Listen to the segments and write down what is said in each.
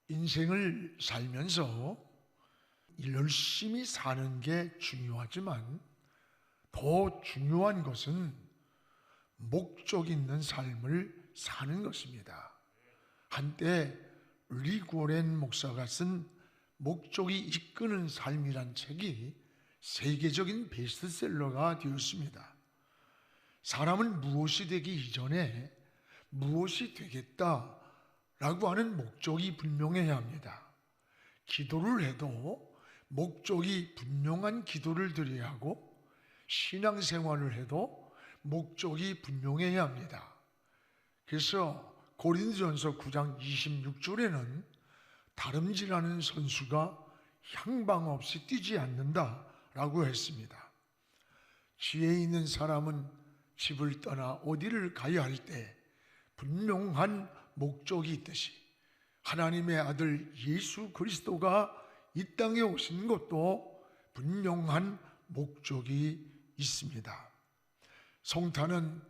인생을 살면서 열심히 사는 게 중요하지만 더 중요한 것은 목적 있는 삶을 사는 것입니다. 한때 릭 워렌 목사가 쓴 목적이 이끄는 삶이란 책이 세계적인 베스트셀러가 되었습니다. 사람은 무엇이 되기 이전에 무엇이 되겠다라고 하는 목적이 분명해야 합니다. 기도를 해도 목적이 분명한 기도를 드려야 하고, 신앙생활을 해도 목적이 분명해야 합니다. 그래서 고린도전서 9장 26절에는 다름질하는 선수가 향방 없이 뛰지 않는다라고 했습니다. 지혜 있는 사람은 집을 떠나 어디를 가야 할 때 분명한 목적이 있듯이 하나님의 아들 예수 그리스도가 이 땅에 오신 것도 분명한 목적이 있습니다. 성탄은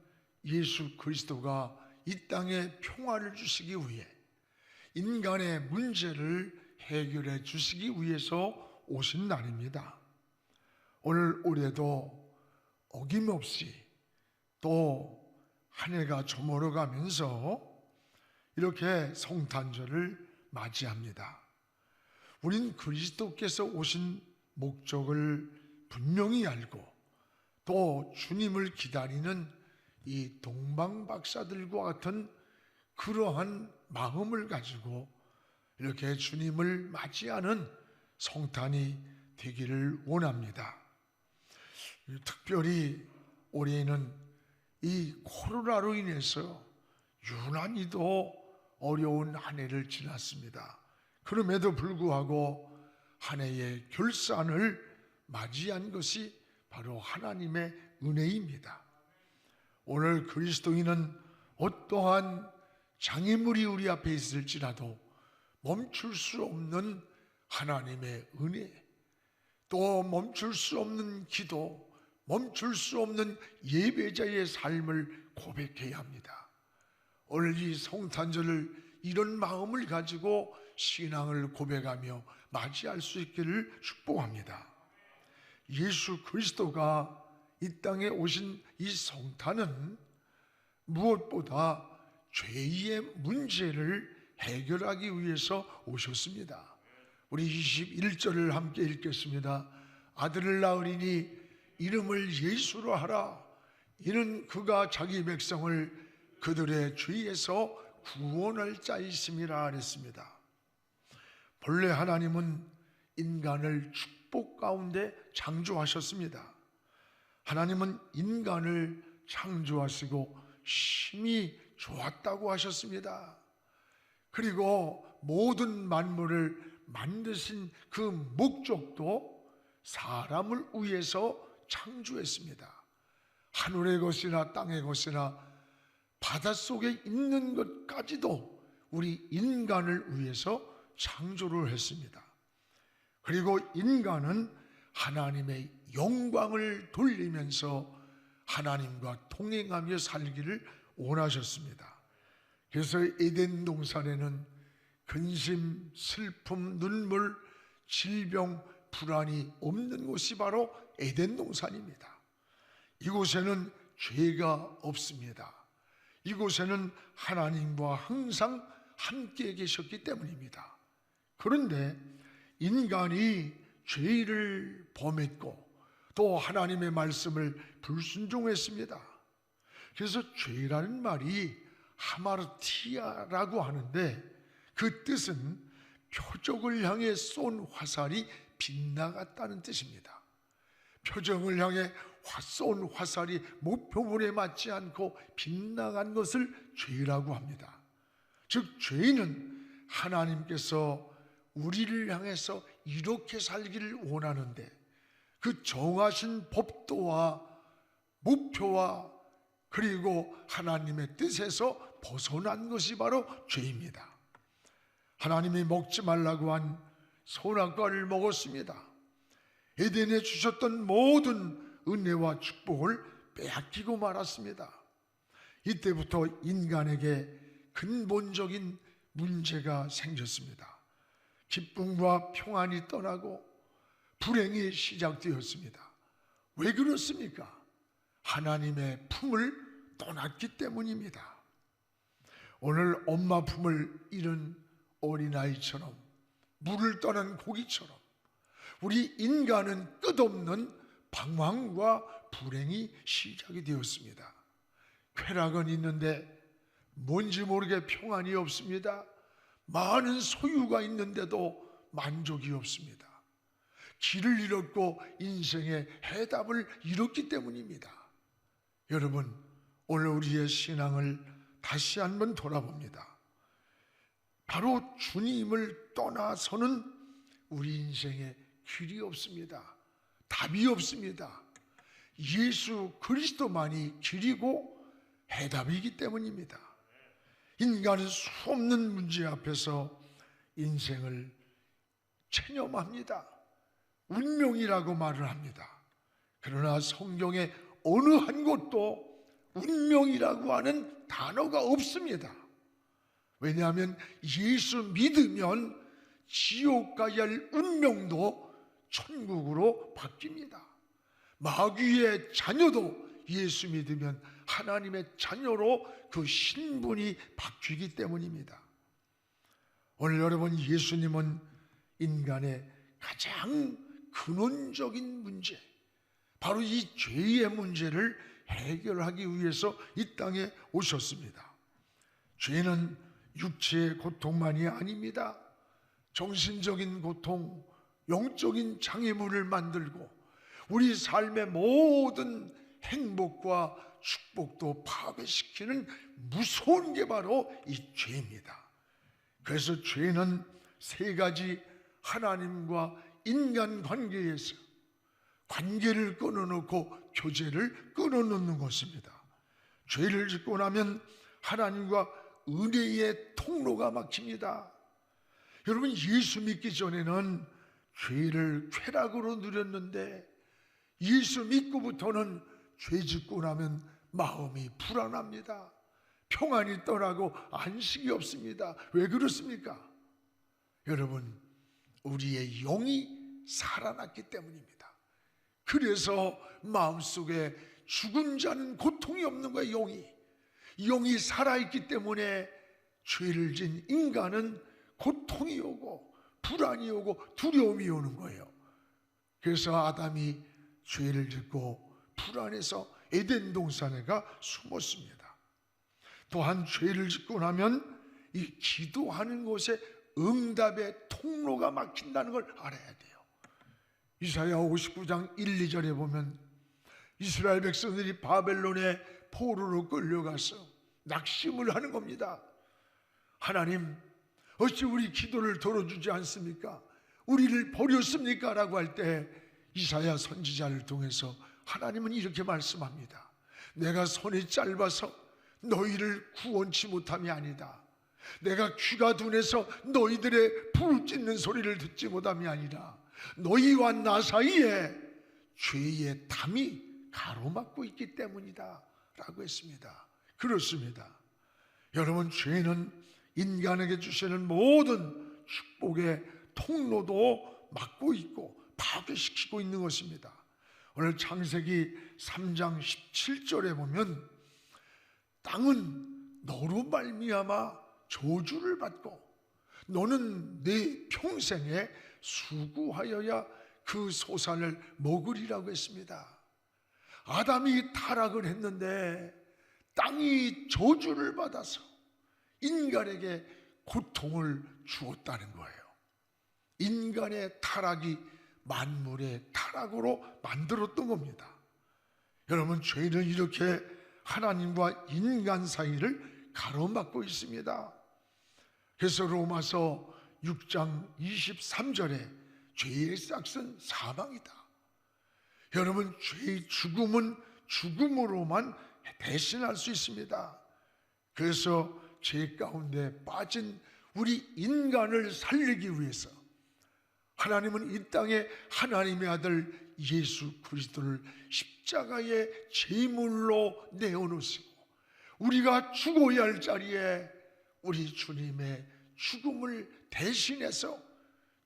예수 그리스도가 이 땅에 평화를 주시기 위해, 인간의 문제를 해결해 주시기 위해서 오신 날입니다. 오늘 올해도 어김없이 또 한 해가 저물어 가면서 이렇게 성탄절을 맞이합니다. 우린 그리스도께서 오신 목적을 분명히 알고 또 주님을 기다리는 이 동방박사들과 같은 그러한 마음을 가지고 이렇게 주님을 맞이하는 성탄이 되기를 원합니다. 특별히 올해는 이 코로나로 인해서 유난히도 어려운 한 해를 지났습니다. 그럼에도 불구하고 한 해의 결산을 맞이한 것이 바로 하나님의 은혜입니다. 오늘 그리스도인은 어떠한 장애물이 우리 앞에 있을지라도 멈출 수 없는 하나님의 은혜, 또 멈출 수 없는 기도, 멈출 수 없는 예배자의 삶을 고백해야 합니다. 오늘 이 성탄절을 이런 마음을 가지고 신앙을 고백하며 맞이할 수 있기를 축복합니다. 예수 그리스도가 이 땅에 오신 이 성탄은 무엇보다 죄의 문제를 해결하기 위해서 오셨습니다. 우리 21절을 함께 읽겠습니다. 아들을 낳으리니 이름을 예수로 하라. 이는 그가 자기 백성을 그들의 죄에서 구원할 자이심이라 했습니다. 본래 하나님은 인간을 축복 가운데 창조하셨습니다. 하나님은 인간을 창조하시고 심히 좋았다고 하셨습니다. 그리고 모든 만물을 만드신 그 목적도 사람을 위해서 창조했습니다. 하늘의 것이나 땅의 것이나 바닷속에 있는 것까지도 우리 인간을 위해서 창조를 했습니다. 그리고 인간은 하나님의 영광을 돌리면서 하나님과 동행하며 살기를 원하셨습니다. 그래서 에덴 동산에는 근심, 슬픔, 눈물, 질병, 불안이 없는 곳이 바로 에덴 동산입니다. 이곳에는 죄가 없습니다. 이곳에는 하나님과 항상 함께 계셨기 때문입니다. 그런데 인간이 죄를 범했고 또 하나님의 말씀을 불순종했습니다. 그래서 죄라는 말이 하마르티아라고 하는데 그 뜻은 표적을 향해 쏜 화살이 빗나갔다는 뜻입니다. 표적을 향해 쏜 화살이 목표물에 맞지 않고 빗나간 것을 죄라고 합니다. 즉 죄는 하나님께서 우리를 향해서 이렇게 살기를 원하는데 그 정하신 법도와 목표와 그리고 하나님의 뜻에서 벗어난 것이 바로 죄입니다. 하나님이 먹지 말라고 한 선악과를 먹었습니다. 에덴에 주셨던 모든 은혜와 축복을 빼앗기고 말았습니다. 이때부터 인간에게 근본적인 문제가 생겼습니다. 기쁨과 평안이 떠나고 불행이 시작되었습니다. 왜 그렇습니까? 하나님의 품을 떠났기 때문입니다. 오늘 엄마 품을 잃은 어린아이처럼, 물을 떠난 고기처럼 우리 인간은 끝없는 방황과 불행이 시작이 되었습니다. 쾌락은 있는데 뭔지 모르게 평안이 없습니다. 많은 소유가 있는데도 만족이 없습니다. 길을 잃었고 인생의 해답을 잃었기 때문입니다. 여러분, 오늘 우리의 신앙을 다시 한번 돌아봅니다. 바로 주님을 떠나서는 우리 인생에 길이 없습니다. 답이 없습니다. 예수 그리스도만이 길이고 해답이기 때문입니다. 인간은 수없는 문제 앞에서 인생을 체념합니다. 운명이라고 말을 합니다. 그러나 성경에 어느 한 곳도 운명이라고 하는 단어가 없습니다. 왜냐하면 예수 믿으면 지옥 가야 할 운명도 천국으로 바뀝니다. 마귀의 자녀도 예수 믿으면 하나님의 자녀로 그 신분이 바뀌기 때문입니다. 오늘 여러분, 예수님은 인간의 가장 근원적인 문제, 바로 이 죄의 문제를 해결하기 위해서 이 땅에 오셨습니다. 죄는 육체의 고통만이 아닙니다. 정신적인 고통, 영적인 장애물을 만들고 우리 삶의 모든 행복과 축복도 파괴시키는 무서운 게 바로 이 죄입니다. 그래서 죄는 세 가지 하나님과 인간 관계에서 관계를 끊어놓고 교제를 끊어놓는 것입니다. 죄를 짓고 나면 하나님과 은혜의 통로가 막힙니다. 여러분, 예수 믿기 전에는 죄를 쾌락으로 누렸는데 예수 믿고부터는 죄 짓고 나면 마음이 불안합니다. 평안이 떠나고 안식이 없습니다. 왜 그렇습니까? 여러분, 우리의 영이 살아났기 때문입니다. 그래서 마음속에 죽은 자는 고통이 없는 거예요. 영이 살아있기 때문에 죄를 진 인간은 고통이 오고 불안이 오고 두려움이 오는 거예요. 그래서 아담이 죄를 짓고 불안해서 에덴 동산에가 숨었습니다. 또한 죄를 짓고 나면 이 기도하는 곳에 응답의 통로가 막힌다는 걸 알아야 돼요. 이사야 59장 1, 2절에 보면 이스라엘 백성들이 바벨론의 포로로 끌려가서 낙심을 하는 겁니다. 하나님, 어찌 우리 기도를 들어주지 않습니까? 우리를 버렸습니까? 라고 할 때 이사야 선지자를 통해서 하나님은 이렇게 말씀합니다. 내가 손이 짧아서 너희를 구원치 못함이 아니다. 내가 귀가 둔해서 너희들의 부르짖는 소리를 듣지 못함이 아니라 너희와 나 사이에 죄의 담이 가로막고 있기 때문이다 라고 했습니다. 그렇습니다. 여러분, 죄는 인간에게 주시는 모든 축복의 통로도 막고 있고 파괴시키고 있는 것입니다. 오늘 창세기 3장 17절에 보면 땅은 너로 말미암아 저주를 받고 너는 내 평생에 수고하여야 그 소산을 먹으리라고 했습니다. 아담이 타락을 했는데 땅이 저주를 받아서 인간에게 고통을 주었다는 거예요. 인간의 타락이 만물의 타락으로 만들었던 겁니다. 여러분, 죄는 이렇게 하나님과 인간 사이를 가로막고 있습니다. 그래서 로마서 6장 23절에 죄의 싹은 사망이다. 여러분, 죄의 죽음은 죽음으로만 대신할 수 있습니다. 그래서 죄 가운데 빠진 우리 인간을 살리기 위해서 하나님은 이 땅에 하나님의 아들 예수 그리스도를 십자가의 제물로 내어놓으시고 우리가 죽어야 할 자리에 우리 주님의 죽음을 대신해서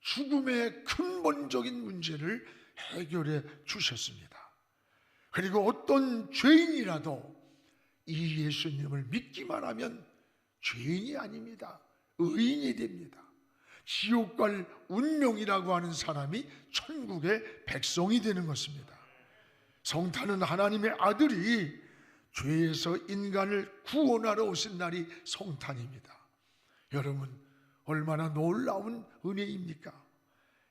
죽음의 근본적인 문제를 해결해 주셨습니다. 그리고 어떤 죄인이라도 이 예수님을 믿기만 하면 죄인이 아닙니다. 의인이 됩니다. 지옥 갈 운명이라고 하는 사람이 천국의 백성이 되는 것입니다. 성탄은 하나님의 아들이 죄에서 인간을 구원하러 오신 날이 성탄입니다. 여러분, 얼마나 놀라운 은혜입니까?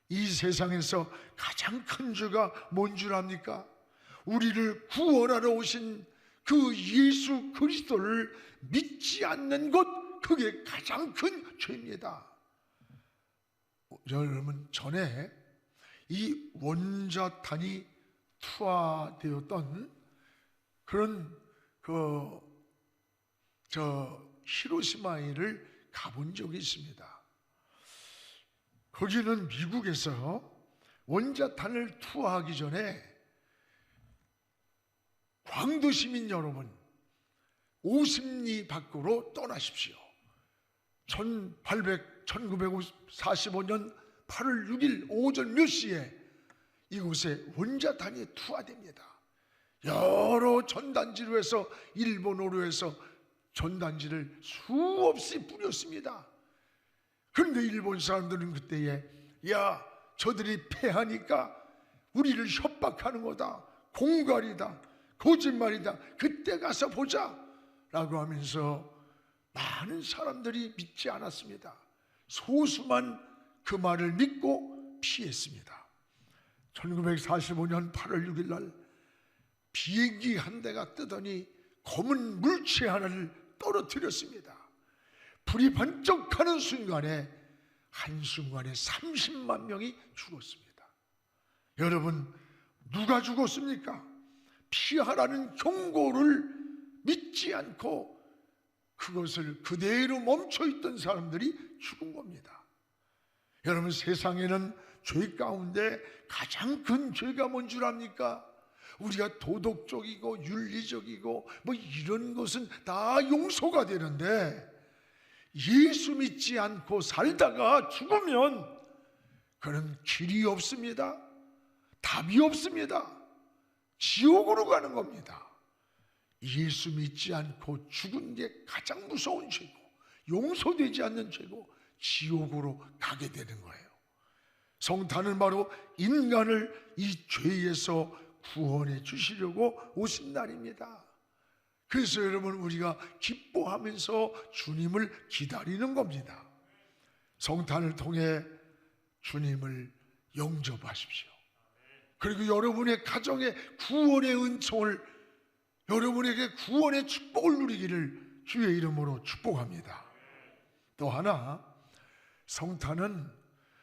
이 세상에서 가장 큰 죄가 뭔 줄 압니까? 우리를 구원하러 오신 그 예수 그리스도를 믿지 않는 것, 그게 가장 큰 죄입니다. 여러분, 전에 이 원자탄이 투하되었던 그런 히로시마를 가본 적이 있습니다. 거기는 미국에서 원자탄을 투하하기 전에 광도 시민 여러분, 50리 밖으로 떠나십시오. 1945년 8월 6일 오전 몇 시에 이곳에 원자탄이 투하됩니다. 여러 전단지로 해서 일본어로 해서 전단지를 수없이 뿌렸습니다. 그런데 일본 사람들은 그때에 야, 저들이 패하니까 우리를 협박하는 거다, 공갈이다, 거짓말이다, 그때 가서 보자 라고 하면서 많은 사람들이 믿지 않았습니다. 소수만 그 말을 믿고 피했습니다. 1945년 8월 6일 날 비행기 한 대가 뜨더니 검은 물체 하나를 떨어뜨렸습니다. 불이 번쩍하는 순간에 한순간에 30만 명이 죽었습니다. 여러분, 누가 죽었습니까? 피하라는 경고를 믿지 않고 그것을 그대로 멈춰있던 사람들이 죽은 겁니다. 여러분, 세상에는 죄 가운데 가장 큰 죄가 뭔 줄 압니까? 우리가 도덕적이고 윤리적이고 뭐 이런 것은 다 용서가 되는데 예수 믿지 않고 살다가 죽으면 그는 길이 없습니다. 답이 없습니다. 지옥으로 가는 겁니다. 예수 믿지 않고 죽은 게 가장 무서운 죄고 용서되지 않는 죄고 지옥으로 가게 되는 거예요. 성탄은 바로 인간을 이 죄에서 구원해 주시려고 오신 날입니다. 그래서 여러분, 우리가 기뻐하면서 주님을 기다리는 겁니다. 성탄을 통해 주님을 영접하십시오. 그리고 여러분의 가정에 구원의 은총을, 여러분에게 구원의 축복을 누리기를 주의 이름으로 축복합니다. 또 하나, 성탄은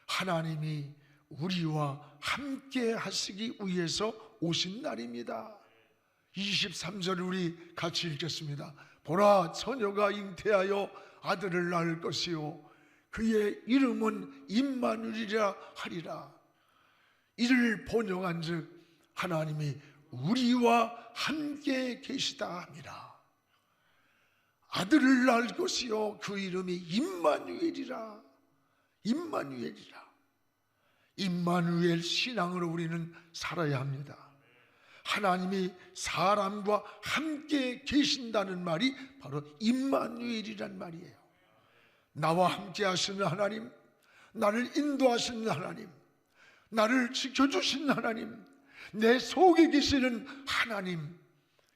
하나님이 우리와 함께 하시기 위해서 오신 날입니다. 23절을 우리 같이 읽겠습니다. 보라, 처녀가 잉태하여 아들을 낳을 것이요 그의 이름은 임마누엘이라 하리라. 이를 번역한즉 하나님이 우리와 함께 계시다 함이라. 아들을 낳을 것이요 그 이름이 임마누엘이라. 임마누엘이라. 임마누엘 신앙으로 우리는 살아야 합니다. 하나님이 사람과 함께 계신다는 말이 바로 임마누엘이란 말이에요. 나와 함께 하시는 하나님, 나를 인도하시는 하나님, 나를 지켜주시는 하나님, 내 속에 계시는 하나님,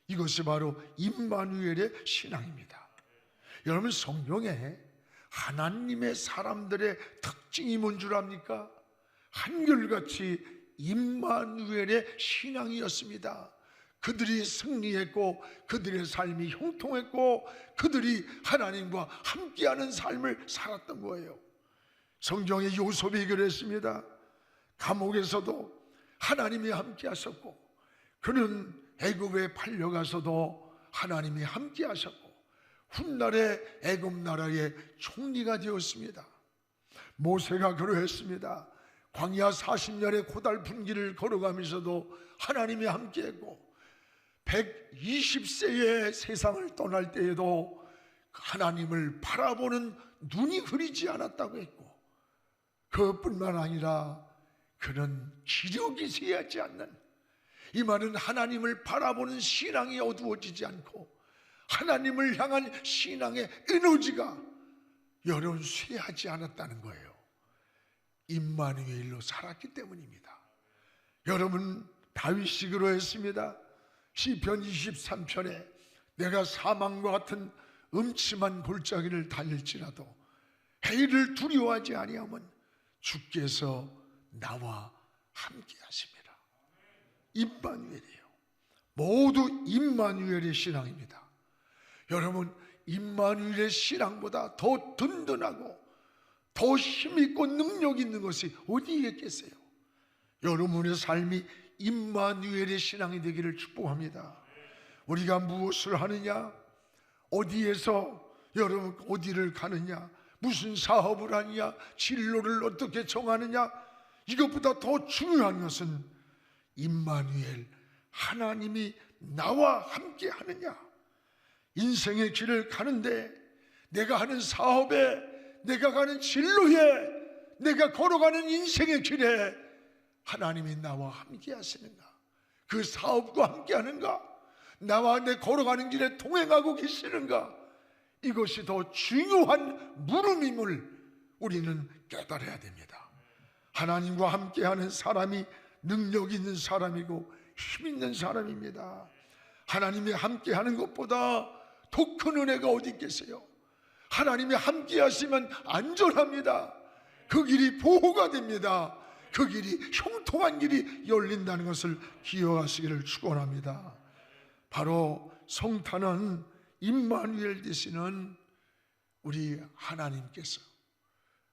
이것이 바로 임마누엘의 신앙입니다. 여러분, 성경에 하나님의 사람들의 특징이 뭔 줄 압니까? 한결같이 임마누엘의 신앙이었습니다. 그들이 승리했고 그들의 삶이 형통했고 그들이 하나님과 함께하는 삶을 살았던 거예요. 성경에 요셉이 그랬습니다. 감옥에서도 하나님이 함께하셨고 그는 애굽에 팔려가서도 하나님이 함께하셨고 훗날에 애굽 나라의 총리가 되었습니다. 모세가 그러했습니다. 광야 40년의 고달픈 길을 걸어가면서도 하나님이 함께했고 120세의 세상을 떠날 때에도 하나님을 바라보는 눈이 흐리지 않았다고 했고 그뿐만 아니라 그는 기력이 쇠하지 않는, 이 말은 하나님을 바라보는 신앙이 어두워지지 않고 하나님을 향한 신앙의 에너지가 여러분 쇠하지 않았다는 거예요. 임마누엘로 살았기 때문입니다. 여러분, 다윗이 그러했습니다. 시편 23편에 내가 사망과 같은 음침한 골짜기를 달릴지라도 해를 두려워하지 아니하면 주께서 나와 함께 하십니다. 임마누엘이에요. 모두 임마누엘의 신앙입니다. 여러분, 임마누엘의 신앙보다 더 든든하고 더 힘있고 능력 있는 것이 어디에 있겠어요? 여러분의 삶이 임마누엘의 신앙이 되기를 축복합니다. 우리가 무엇을 하느냐, 어디에서 여러분 어디를 가느냐, 무슨 사업을 하느냐, 진로를 어떻게 정하느냐, 이것보다 더 중요한 것은 임마누엘, 하나님이 나와 함께 하느냐. 인생의 길을 가는데, 내가 하는 사업에, 내가 가는 진로에, 내가 걸어가는 인생의 길에 하나님이 나와 함께 하시는가? 그 사업과 함께 하는가? 나와 내 걸어가는 길에 동행하고 계시는가? 이것이 더 중요한 물음임을 우리는 깨달아야 됩니다. 하나님과 함께하는 사람이 능력 있는 사람이고 힘 있는 사람입니다. 하나님이 함께하는 것보다 더 큰 은혜가 어디 있겠어요? 하나님이 함께하시면 안전합니다. 그 길이 보호가 됩니다. 그 길이 형통한 길이 열린다는 것을 기억하시기를 축원합니다. 바로 성탄은 임마누엘 되시는 우리 하나님께서,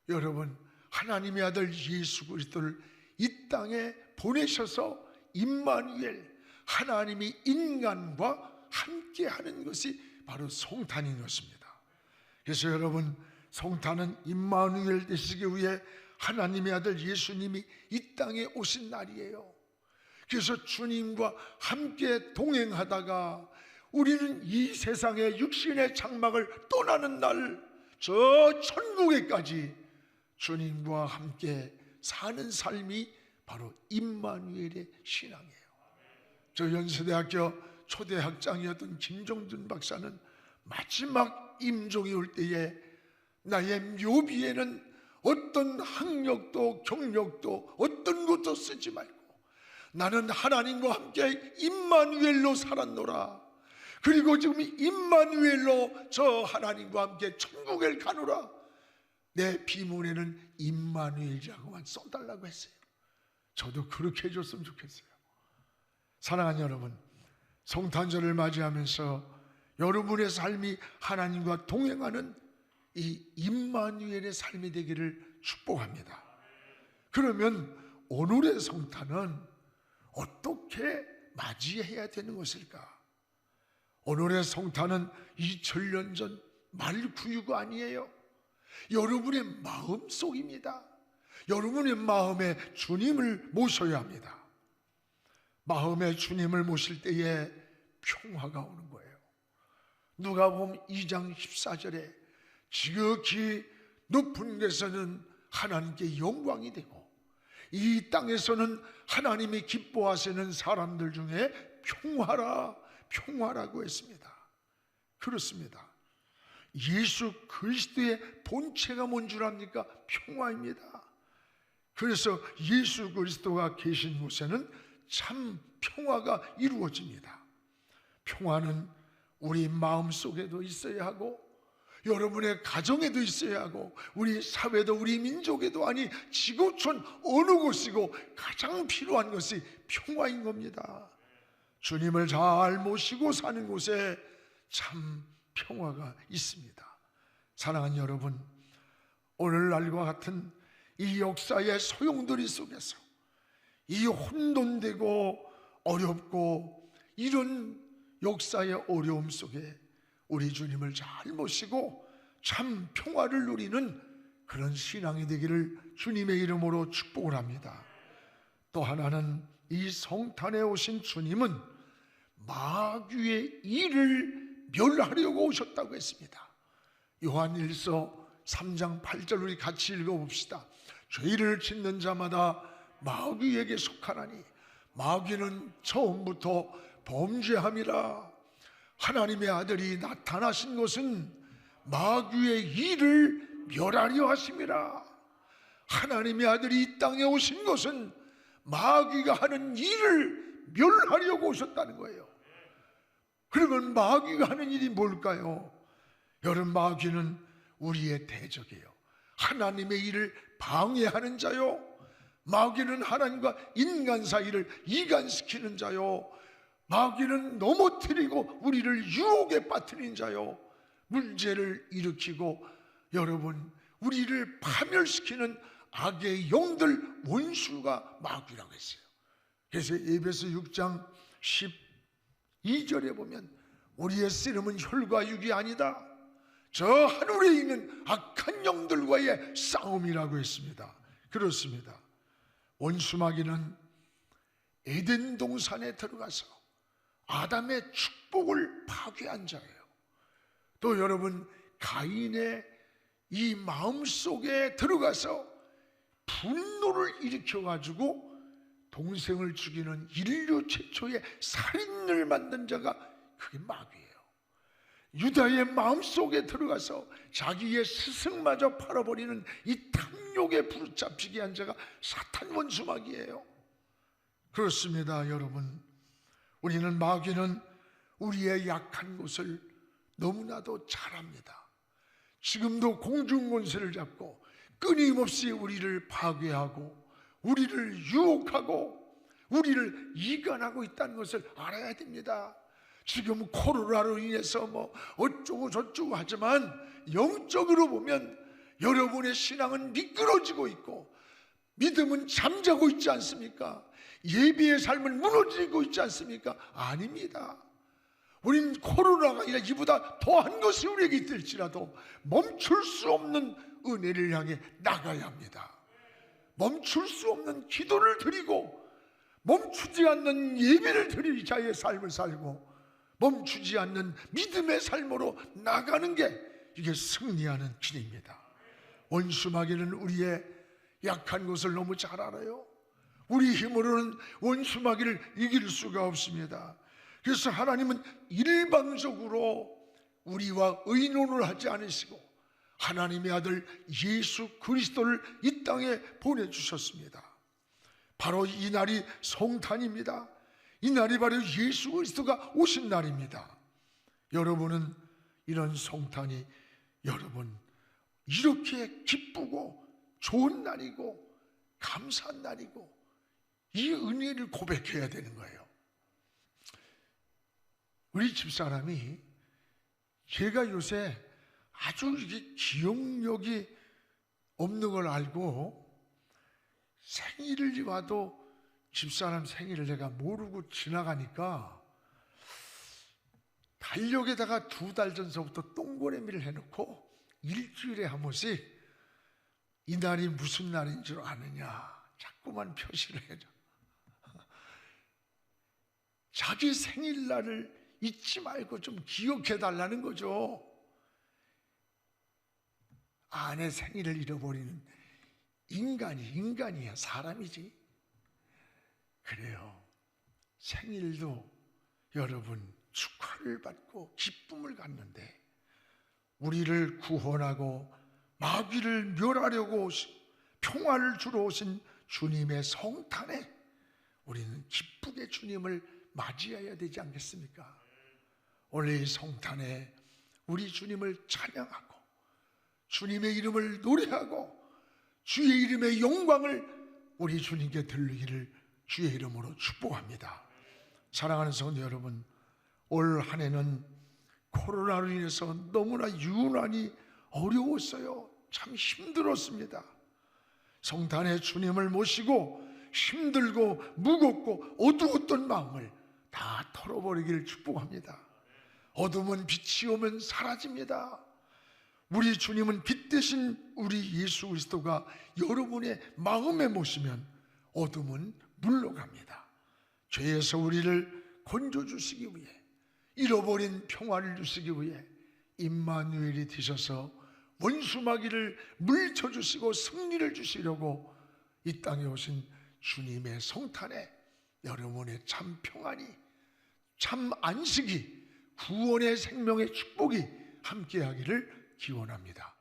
여러분, 하나님의 아들 예수 그리스도를 이 땅에 보내셔서 임마누엘, 하나님이 인간과 함께하는 것이 바로 성탄인 것입니다. 그래서 여러분, 성탄은 임마누엘 되시기 위해 하나님의 아들 예수님이 이 땅에 오신 날이에요. 그래서 주님과 함께 동행하다가 우리는 이 세상의 육신의 장막을 떠나는 날, 저 천국에까지 주님과 함께 사는 삶이 바로 임마누엘의 신앙이에요. 저 연세대학교 초대학장이었던 김종준 박사는 마지막 임종이 올 때에 나의 묘비에는 어떤 학력도 경력도 어떤 것도 쓰지 말고 나는 하나님과 함께 임마누엘로 살았노라. 그리고 지금 임마누엘로 저 하나님과 함께 천국에 가노라. 내 비문에는 임마누엘이라고만 써달라고 했어요. 저도 그렇게 해줬으면 좋겠어요. 사랑하는 여러분, 성탄절을 맞이하면서 여러분의 삶이 하나님과 동행하는 이 임마누엘의 삶이 되기를 축복합니다. 그러면 오늘의 성탄은 어떻게 맞이해야 되는 것일까? 오늘의 성탄은 2000년 전 말구유가 아니에요. 여러분의 마음속입니다. 여러분의 마음에 주님을 모셔야 합니다. 마음에 주님을 모실 때에 평화가 오는 거예요. 누가복음 2장 14절에 지극히 높은 데서는 하나님께 영광이 되고 이 땅에서는 하나님이 기뻐하시는 사람들 중에 평화라고 했습니다. 그렇습니다. 예수 그리스도의 본체가 뭔 줄 압니까? 평화입니다. 그래서 예수 그리스도가 계신 곳에는 참 평화가 이루어집니다. 평화는 우리 마음속에도 있어야 하고 여러분의 가정에도 있어야 하고 우리 사회도 우리 민족에도, 아니 지구촌 어느 곳이고 가장 필요한 것이 평화인 겁니다. 주님을 잘 모시고 사는 곳에 참 평화가 있습니다. 사랑하는 여러분, 오늘날과 같은 이 역사의 소용돌이 속에서 이 혼돈되고 어렵고 이런 역사의 어려움 속에 우리 주님을 잘 모시고 참 평화를 누리는 그런 신앙이 되기를 주님의 이름으로 축복을 합니다. 또 하나는 이 성탄에 오신 주님은 마귀의 일을 멸하려고 오셨다고 했습니다. 요한일서 3장 8절 우리 같이 읽어봅시다. 죄를 짓는 자마다 마귀에게 속하나니 마귀는 처음부터 범죄함이라. 하나님의 아들이 나타나신 것은 마귀의 일을 멸하려 하심이라. 하나님의 아들이 이 땅에 오신 것은 마귀가 하는 일을 멸하려고 오셨다는 거예요. 그러면 마귀가 하는 일이 뭘까요? 여러분, 마귀는 우리의 대적이에요. 하나님의 일을 방해하는 자요, 마귀는 하나님과 인간 사이를 이간시키는 자요, 마귀는 넘어뜨리고 우리를 유혹에 빠뜨린 자요, 문제를 일으키고 여러분 우리를 파멸시키는 악의 영들, 원수가 마귀라고 했어요. 그래서 에베소 6장 12절에 보면 우리의 씨름은 혈과 육이 아니다, 저 하늘에 있는 악한 영들과의 싸움이라고 했습니다. 그렇습니다. 원수 마귀는 에덴 동산에 들어가서 아담의 축복을 파괴한 자예요. 또 여러분, 가인의 이 마음속에 들어가서 분노를 일으켜가지고 동생을 죽이는 인류 최초의 살인을 만든 자가 그게 마귀예요. 유다의 마음속에 들어가서 자기의 스승마저 팔아버리는 이 탐욕에 부르잡히게 한 자가 사탄 원수 마귀예요. 그렇습니다. 여러분, 우리는 마귀는 우리의 약한 곳을 너무나도 잘 압니다. 지금도 공중권세를 잡고 끊임없이 우리를 파괴하고 우리를 유혹하고 우리를 이간하고 있다는 것을 알아야 됩니다. 지금 코로나로 인해서 뭐 어쩌고 저쩌고 하지만 영적으로 보면 여러분의 신앙은 미끄러지고 있고 믿음은 잠자고 있지 않습니까? 예비의 삶은 무너지고 있지 않습니까? 아닙니다. 우린 코로나가 아니라 이보다 더한 것이 우리에게 있을지라도 멈출 수 없는 은혜를 향해 나가야 합니다. 멈출 수 없는 기도를 드리고 멈추지 않는 예배를 드릴 자의 삶을 살고 멈추지 않는 믿음의 삶으로 나가는 게 이게 승리하는 길입니다. 원수 마귀는 우리의 약한 것을 너무 잘 알아요. 우리 힘으로는 원수 마귀를 이길 수가 없습니다. 그래서 하나님은 일방적으로 우리와 의논을 하지 않으시고 하나님의 아들 예수 그리스도를 이 땅에 보내주셨습니다. 바로 이 날이 성탄입니다. 이 날이 바로 예수 그리스도가 오신 날입니다. 여러분은 이런 성탄이 여러분 이렇게 기쁘고 좋은 날이고 감사한 날이고 이 은혜를 고백해야 되는 거예요. 우리 집사람이 제가 요새 아주 이게 기억력이 없는 걸 알고 생일을 와도 집사람 생일을 내가 모르고 지나가니까 달력에다가 2달 전서부터 동그라미를 해놓고 일주일에 한 번씩 이 날이 무슨 날인 줄 아느냐 자꾸만 표시를 해줘. 자기 생일날을 잊지 말고 좀 기억해 달라는 거죠. 아내 생일을 잃어버리는 인간이야. 사람이지. 그래요. 생일도 여러분 축하를 받고 기쁨을 갖는데 우리를 구원하고 마귀를 멸하려고 오신 평화를 주러 오신 주님의 성탄에 우리는 기쁘게 주님을 맞이해야 되지 않겠습니까? 오늘 이 성탄에 우리 주님을 찬양하고 주님의 이름을 노래하고 주의 이름의 영광을 우리 주님께 들리기를 주의 이름으로 축복합니다. 사랑하는 성도 여러분, 올 한 해는 코로나로 인해서 너무나 유난히 어려웠어요. 참 힘들었습니다. 성탄에 주님을 모시고 힘들고 무겁고 어두웠던 마음을 다 털어버리기를 축복합니다. 어둠은 빛이 오면 사라집니다. 우리 주님은 빛 대신 우리 예수 그리스도가 여러분의 마음에 모시면 어둠은 물러갑니다. 죄에서 우리를 건져주시기 위해 잃어버린 평화를 주시기 위해 임마누엘이 되셔서 원수마귀를 물리쳐 주시고 승리를 주시려고 이 땅에 오신 주님의 성탄에 여러분의 참 평안이, 참 안식이, 구원의 생명의 축복이 함께하기를 기원합니다.